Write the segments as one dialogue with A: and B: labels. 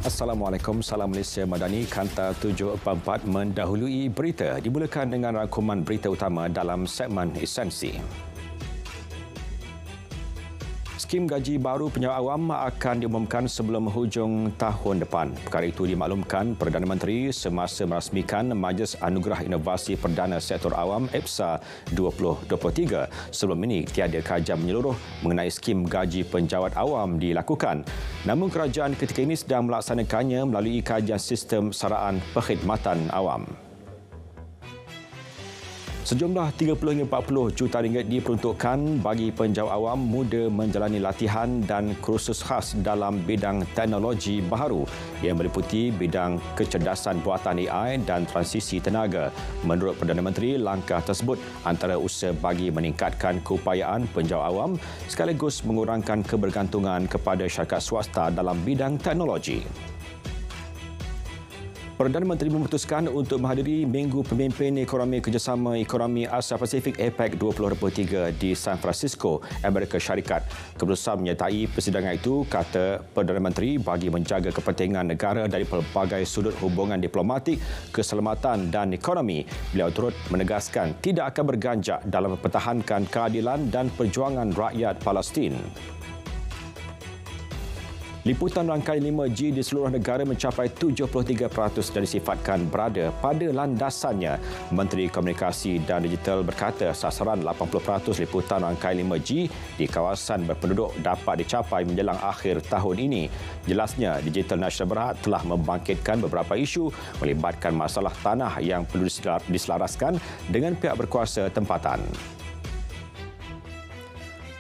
A: Assalamualaikum, salam Malaysia Madani. Kanta 744 mendahului berita. Dimulakan dengan rangkuman berita utama dalam segmen esensi. Skim gaji baru penjawat awam akan diumumkan sebelum hujung tahun depan. Perkara itu dimaklumkan Perdana Menteri semasa merasmikan Majlis Anugerah Inovasi Perdana Sektor Awam EPSA 2023. Sebelum ini, tiada kajian menyeluruh mengenai skim gaji penjawat awam dilakukan. Namun kerajaan ketika ini sedang melaksanakannya melalui kajian sistem saraan perkhidmatan awam. Sejumlah 30 hingga 40 juta ringgit diperuntukkan bagi penjawat awam muda menjalani latihan dan kursus khas dalam bidang teknologi baharu yang meliputi bidang kecerdasan buatan AI dan transisi tenaga. Menurut Perdana Menteri, langkah tersebut antara usaha bagi meningkatkan keupayaan penjawat awam sekaligus mengurangkan kebergantungan kepada syarikat swasta dalam bidang teknologi. Perdana Menteri memutuskan untuk menghadiri Minggu Pemimpin Ekonomi Kerjasama Ekonomi Asia Pasifik APEC 2023 di San Francisco, Amerika Syarikat. Keputusan menyertai persidangan itu, kata Perdana Menteri, bagi menjaga kepentingan negara dari pelbagai sudut hubungan diplomatik, keselamatan dan ekonomi. Beliau turut menegaskan tidak akan berganjak dalam mempertahankan keadilan dan perjuangan rakyat Palestin. Liputan rangkaian 5G di seluruh negara mencapai 73% dan disifatkan berada pada landasannya. Menteri Komunikasi dan Digital berkata sasaran 80% liputan rangkaian 5G di kawasan berpenduduk dapat dicapai menjelang akhir tahun ini. Jelasnya, Digital Nasional Berhad telah membangkitkan beberapa isu melibatkan masalah tanah yang perlu diselaraskan dengan pihak berkuasa tempatan.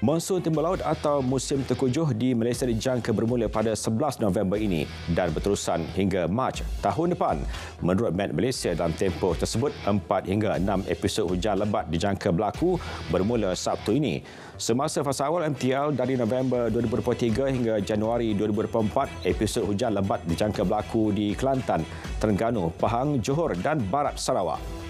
A: Monsun Timur Laut atau musim terkujuh di Malaysia dijangka bermula pada 11 November ini dan berterusan hingga Mac tahun depan. Menurut Met Malaysia, dalam tempoh tersebut 4 hingga 6 episod hujan lebat dijangka berlaku bermula Sabtu ini. Semasa fasa awal MTL dari November 2023 hingga Januari 2024, episod hujan lebat dijangka berlaku di Kelantan, Terengganu, Pahang, Johor dan Barat Sarawak.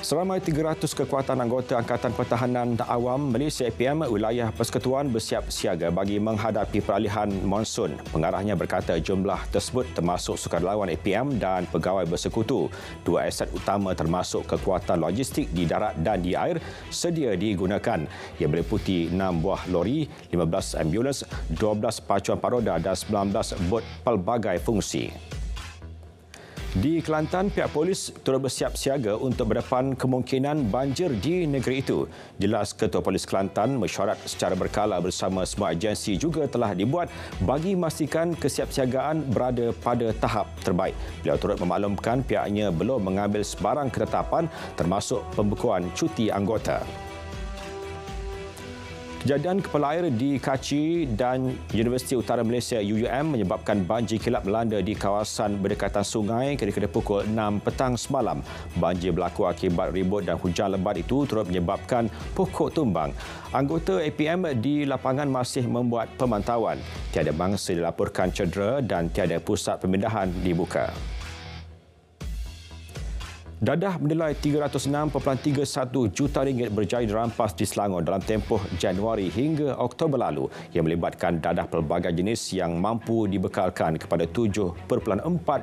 A: Seramai 300 kekuatan anggota Angkatan Pertahanan Awam Malaysia APM wilayah persekutuan bersiap siaga bagi menghadapi peralihan monsun. Pengarahnya berkata jumlah tersebut termasuk sukarelawan APM dan pegawai bersekutu. Dua aset utama termasuk kekuatan logistik di darat dan di air sedia digunakan yang meliputi 6 buah lori, 15 ambulans, 12 pacuan paroda dan 19 bot pelbagai fungsi. Di Kelantan, pihak polis turut bersiap siaga untuk berdepan kemungkinan banjir di negeri itu. Jelas Ketua Polis Kelantan mesyuarat secara berkala bersama semua agensi juga telah dibuat bagi memastikan kesiapsiagaan berada pada tahap terbaik. Beliau turut memaklumkan pihaknya belum mengambil sebarang ketetapan termasuk pembekuan cuti anggota. Kejadian kepala air di Kachi dan Universiti Utara Malaysia UUM menyebabkan banjir kilap melanda di kawasan berdekatan sungai kira-kira pukul 6 petang semalam. Banjir berlaku akibat ribut dan hujan lebat itu turut menyebabkan pokok tumbang. Anggota APM di lapangan masih membuat pemantauan. Tiada mangsa dilaporkan cedera dan tiada pusat pemindahan dibuka. Dadah bernilai 306.31 juta ringgit berjaya dirampas di Selangor dalam tempoh Januari hingga Oktober lalu yang melibatkan dadah pelbagai jenis yang mampu dibekalkan kepada 7.4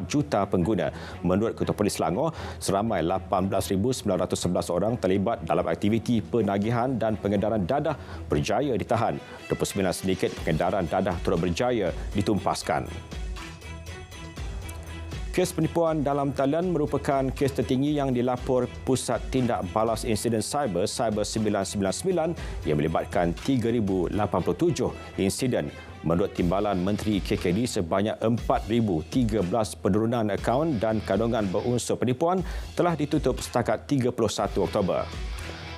A: juta pengguna. Menurut Ketua Polis Selangor, seramai 18,911 orang terlibat dalam aktiviti penagihan dan pengedaran dadah berjaya ditahan. 29 sindiket pengedaran dadah turut berjaya ditumpaskan. Kes penipuan dalam talian merupakan kes tertinggi yang dilapor Pusat Tindak Balas Insiden Cyber 999 yang melibatkan 3,087 insiden. Menurut Timbalan Menteri KKD, sebanyak 4,013 penurunan akaun dan kandungan berunsur penipuan telah ditutup setakat 31 Oktober.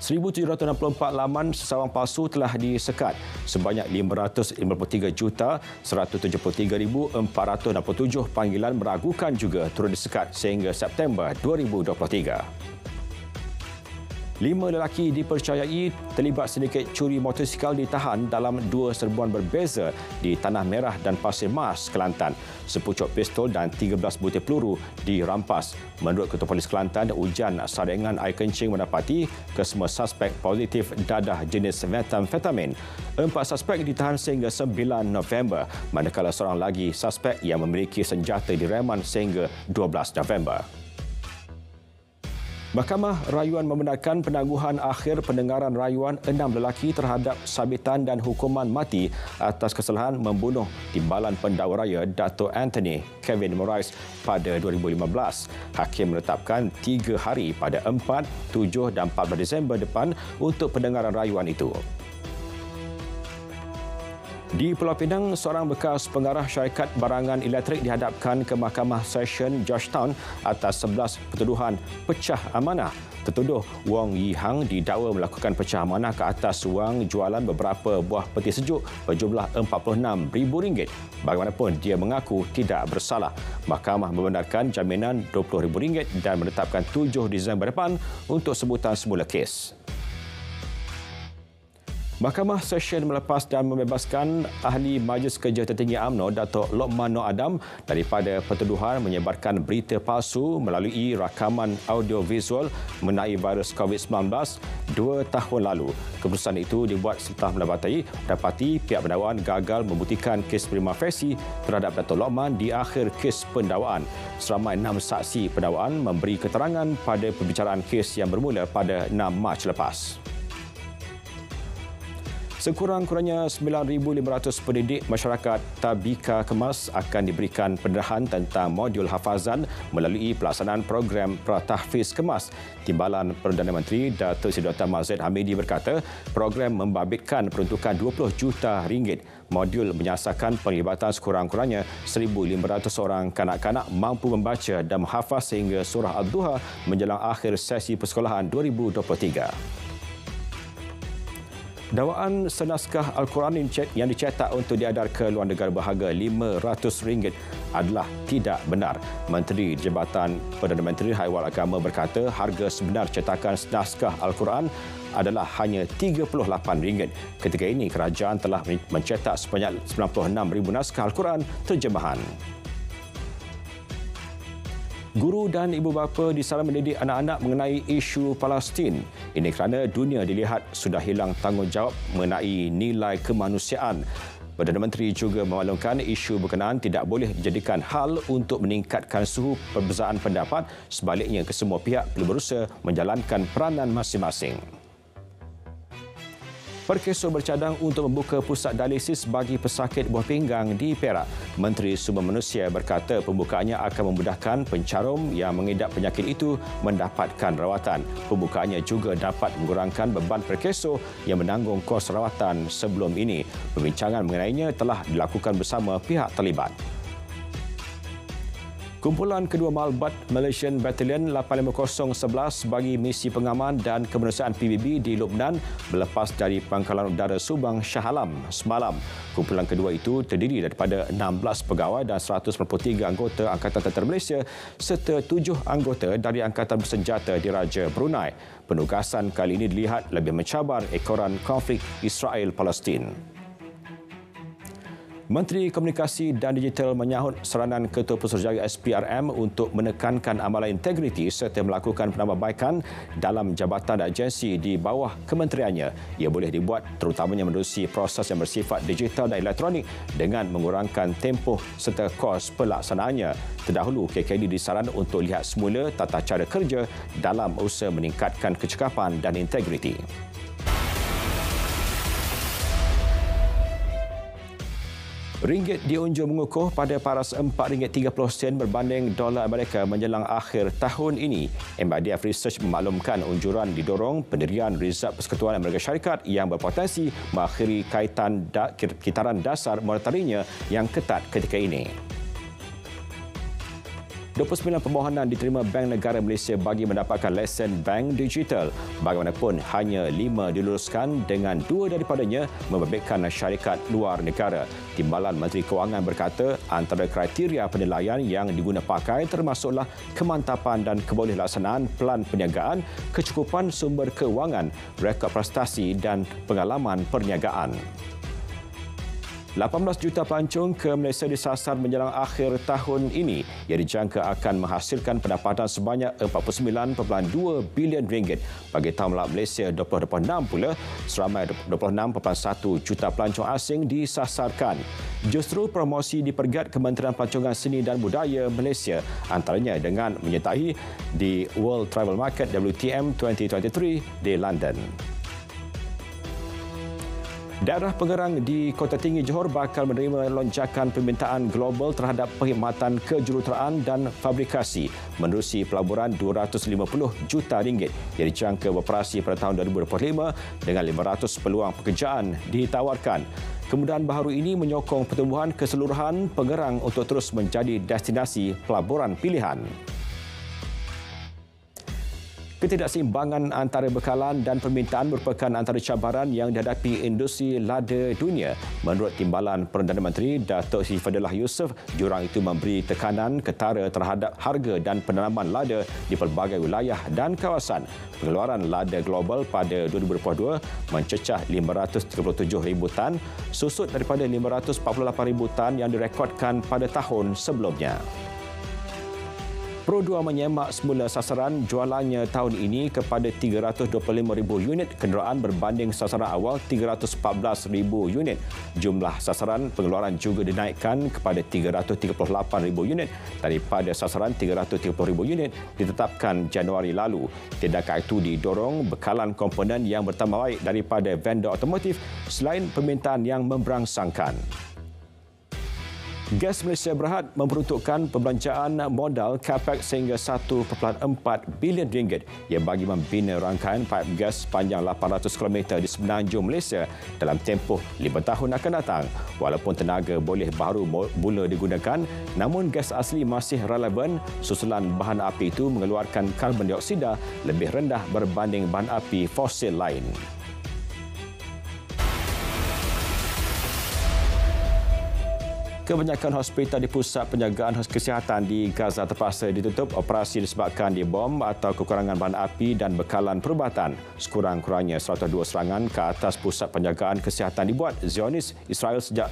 A: 1,764 laman sesawang palsu telah disekat. Sebanyak 553,173,467 panggilan meragukan juga turut disekat sehingga September 2023. 5 lelaki dipercayai terlibat sindiket curi motosikal ditahan dalam 2 serbuan berbeza di Tanah Merah dan Pasir Mas, Kelantan. Sepucuk pistol dan 13 butir peluru dirampas. Menurut Ketua Polis Kelantan, ujian saringan air kencing mendapati kesemua suspek positif dadah jenis metamfetamin. 4 suspek ditahan sehingga 9 November, manakala seorang lagi suspek yang memiliki senjata direman sehingga 12 November. Mahkamah Rayuan membenarkan penangguhan akhir pendengaran rayuan 6 lelaki terhadap sabitan dan hukuman mati atas kesalahan membunuh Timbalan Pendakwa Raya Dato' Anthony Kevin Morais pada 2015. Hakim menetapkan 3 hari pada 4, 7 dan 14 Disember depan untuk pendengaran rayuan itu. Di Pulau Pinang, seorang bekas pengarah syarikat barangan elektrik dihadapkan ke Mahkamah Session Georgetown atas 11 pertuduhan pecah amanah. Tertuduh Wong Yi Hang didakwa melakukan pecah amanah ke atas wang jualan beberapa buah peti sejuk berjumlah RM46,000. Bagaimanapun, dia mengaku tidak bersalah. Mahkamah membenarkan jaminan RM20,000 dan menetapkan 7 Disember depan untuk sebutan semula kes. Mahkamah Session melepas dan membebaskan Ahli Majlis Kerja Tertinggi UMNO Dato' Lokman Nur Adam daripada pertuduhan menyebarkan berita palsu melalui rakaman audiovisual mengenai virus COVID-19 2 tahun lalu. Keputusan itu dibuat setelah mendapati pihak pendakwaan gagal membuktikan kes prima facie terhadap Dato' Lokman di akhir kes pendakwaan. Seramai 6 saksi pendakwaan memberi keterangan pada pembicaraan kes yang bermula pada 6 Mac lepas. Sekurang-kurangnya 9,500 pendidik masyarakat Tabika Kemas akan diberikan pendarahan tentang modul hafazan melalui pelaksanaan program Pratahfiz Kemas. Timbalan Perdana Menteri Datuk Seri Dr. Mazid Hamidi berkata, program membabitkan peruntukan RM20 juta. Modul menyasarkan penglibatan sekurang-kurangnya 1,500 orang kanak-kanak mampu membaca dan menghafaz sehingga surah Ad-Duha menjelang akhir sesi persekolahan 2023. Dakwaan senaskah Al-Quran yang dicetak untuk diedar ke luar negara berharga RM500 adalah tidak benar. Menteri Jabatan Perdana Menteri Haiwal Agama berkata harga sebenar cetakan senaskah Al-Quran adalah hanya RM38. Ketika ini, kerajaan telah mencetak sebanyak 96,000 naskah Al-Quran terjemahan. Guru dan ibu bapa disarankan mendidik anak-anak mengenai isu Palestin. Ini kerana dunia dilihat sudah hilang tanggungjawab mengenai nilai kemanusiaan. Perdana Menteri juga memaklumkan isu berkenaan tidak boleh dijadikan hal untuk meningkatkan suhu perbezaan pendapat. Sebaliknya, kesemua pihak perlu berusaha menjalankan peranan masing-masing. Perkeso bercadang untuk membuka pusat dialisis bagi pesakit buah pinggang di Perak. Menteri Sumber Manusia berkata pembukaannya akan memudahkan pencarum yang mengidap penyakit itu mendapatkan rawatan. Pembukaannya juga dapat mengurangkan beban perkeso yang menanggung kos rawatan sebelum ini. Pembincangan mengenainya telah dilakukan bersama pihak terlibat. Kumpulan kedua Malbat Malaysian Battalion 85011 bagi misi pengaman dan kemanusiaan PBB di Lubnan melepas dari Pangkalan Udara Subang Shah Alam semalam. Kumpulan kedua itu terdiri daripada 16 pegawai dan 193 anggota Angkatan Tentera Malaysia serta 7 anggota dari Angkatan Bersenjata Diraja Brunei. Penugasan kali ini dilihat lebih mencabar ekoran konflik Israel-Palestin. Menteri Komunikasi dan Digital menyahut saranan Ketua Pusurujaya SPRM untuk menekankan amalan integriti serta melakukan penambahbaikan dalam jabatan dan agensi di bawah kementeriannya. Ia boleh dibuat terutamanya menerusi proses yang bersifat digital dan elektronik dengan mengurangkan tempoh serta kos pelaksanaannya. Terdahulu, KKD disarankan untuk lihat semula tata cara kerja dalam usaha meningkatkan kecekapan dan integriti. Ringgit diunjur mengukuh pada paras RM4.30 berbanding dolar Amerika menjelang akhir tahun ini. MIDF Research memaklumkan unjuran didorong pendirian Rizab Persekutuan Amerika Syarikat yang berpotensi mengakhiri kitaran dasar monetarinya yang ketat ketika ini. 29 permohonan diterima Bank Negara Malaysia bagi mendapatkan lesen bank digital. Bagaimanapun, hanya 5 diluluskan dengan 2 daripadanya membabitkan syarikat luar negara. Timbalan Menteri Kewangan berkata antara kriteria penilaian yang diguna pakai termasuklah kemantapan dan kebolehlaksanaan pelan perniagaan, kecukupan sumber kewangan, rekod prestasi dan pengalaman perniagaan. 18 juta pelancong ke Malaysia disasar menjelang akhir tahun ini yang dijangka akan menghasilkan pendapatan sebanyak 49.2 bilion ringgit. Bagi tahun lalu Malaysia 2026 pula, seramai 26.1 juta pelancong asing disasarkan. Justru promosi dipergiat Kementerian Pelancongan Seni dan Budaya Malaysia, antaranya dengan menyertai di World Travel Market WTM 2023 di London. Daerah pengerang di Kota Tinggi Johor bakal menerima lonjakan permintaan global terhadap perkhidmatan kejuruteraan dan fabrikasi menerusi pelaburan 250 juta ringgit yang dijangka beroperasi pada tahun 2025 dengan 500 peluang pekerjaan ditawarkan. Kemudahan baharu ini menyokong pertumbuhan keseluruhan pengerang untuk terus menjadi destinasi pelaburan pilihan. Ketidakseimbangan antara bekalan dan permintaan merupakan antara cabaran yang dihadapi industri lada dunia. Menurut Timbalan Perdana Menteri Datuk Seri Fadilah Yusof, jurang itu memberi tekanan ketara terhadap harga dan penanaman lada di pelbagai wilayah dan kawasan. Pengeluaran lada global pada 2022 mencecah 537,000 tan, susut daripada 548,000 tan yang direkodkan pada tahun sebelumnya. Pro 2 menyemak semula sasaran jualannya tahun ini kepada 325,000 unit kenderaan berbanding sasaran awal 314,000 unit. Jumlah sasaran pengeluaran juga dinaikkan kepada 338,000 unit daripada sasaran 330,000 unit ditetapkan Januari lalu. Tindakan itu didorong bekalan komponen yang bertambah baik daripada vendor otomotif selain permintaan yang memberangsangkan. Gas Malaysia Berhad memperuntukkan pembelanjaan modal capex sehingga 1.4 bilion ringgit yang bagi membina rangkaian paip gas sepanjang 800 km di semenanjung Malaysia dalam tempoh 5 tahun akan datang. Walaupun tenaga boleh baru mula digunakan, namun gas asli masih relevan susulan bahan api itu mengeluarkan karbon dioksida lebih rendah berbanding bahan api fosil lain. Kebanyakan hospital di pusat penjagaan kesihatan di Gaza terpaksa ditutup operasi disebabkan dibom atau kekurangan bahan api dan bekalan perubatan. Sekurang-kurangnya 102 serangan ke atas pusat penjagaan kesihatan dibuat Zionis Israel sejak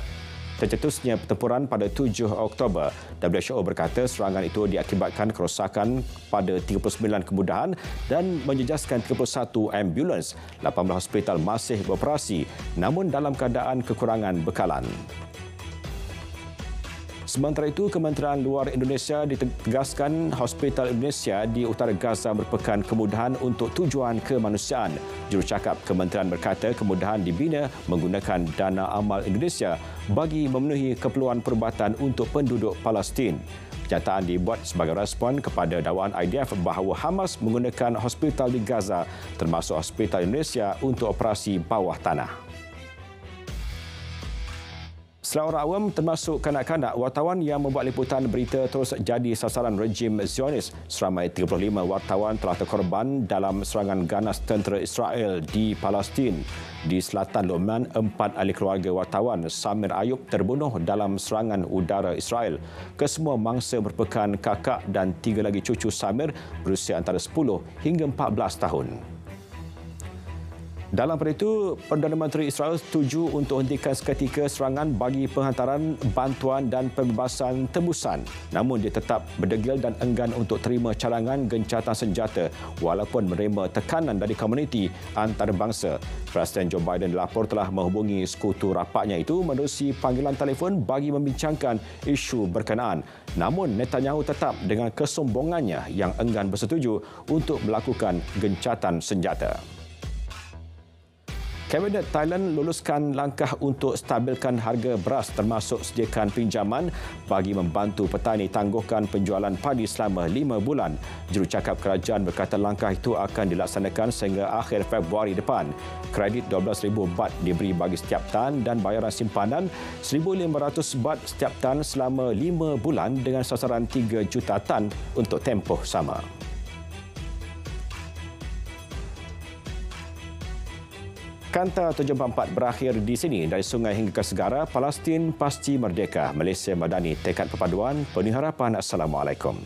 A: tercetusnya pertempuran pada 7 Oktober. WHO berkata serangan itu diakibatkan kerosakan pada 39 kemudahan dan menjejaskan 31 ambulans. 18 hospital masih beroperasi namun dalam keadaan kekurangan bekalan. Sementara itu, Kementerian Luar Indonesia ditegaskan hospital Indonesia di utara Gaza merupakan kemudahan untuk tujuan kemanusiaan. Jurucakap Kementerian berkata kemudahan dibina menggunakan dana amal Indonesia bagi memenuhi keperluan perubatan untuk penduduk Palestin. Kenyataan dibuat sebagai respon kepada dakwaan IDF bahawa Hamas menggunakan hospital di Gaza termasuk hospital Indonesia untuk operasi bawah tanah. Selain orang awam termasuk kanak-kanak, wartawan yang membuat liputan berita terus jadi sasaran rejim Zionis. Seramai 35 wartawan telah terkorban dalam serangan ganas tentera Israel di Palestin. Di selatan Lubnan, 4 ahli keluarga wartawan Samir Ayub terbunuh dalam serangan udara Israel. Kesemua mangsa merupakan kakak dan 3 lagi cucu Samir berusia antara 10 hingga 14 tahun. Dalam pada itu, Perdana Menteri Israel setuju untuk hentikan seketika serangan bagi penghantaran bantuan dan pembebasan tembusan. Namun dia tetap berdegil dan enggan untuk terima cadangan gencatan senjata walaupun menerima tekanan dari komuniti antarabangsa. Presiden Joe Biden dilapor telah menghubungi sekutu rapatnya itu menerusi panggilan telefon bagi membincangkan isu berkenaan. Namun Netanyahu tetap dengan kesombongannya yang enggan bersetuju untuk melakukan gencatan senjata. Kabinet Thailand luluskan langkah untuk stabilkan harga beras termasuk sediakan pinjaman bagi membantu petani tangguhkan penjualan padi selama 5 bulan. Jurucakap kerajaan berkata langkah itu akan dilaksanakan sehingga akhir Februari depan. Kredit 12,000 baht diberi bagi setiap tan dan bayaran simpanan 1,500 baht setiap tan selama 5 bulan dengan sasaran 3 juta tan untuk tempoh sama. Kanta 74 berakhir di sini. Dari sungai hingga ke segara, Palestin pasti merdeka. Malaysia Madani tekad perpaduan, penuh harapan. Assalamualaikum.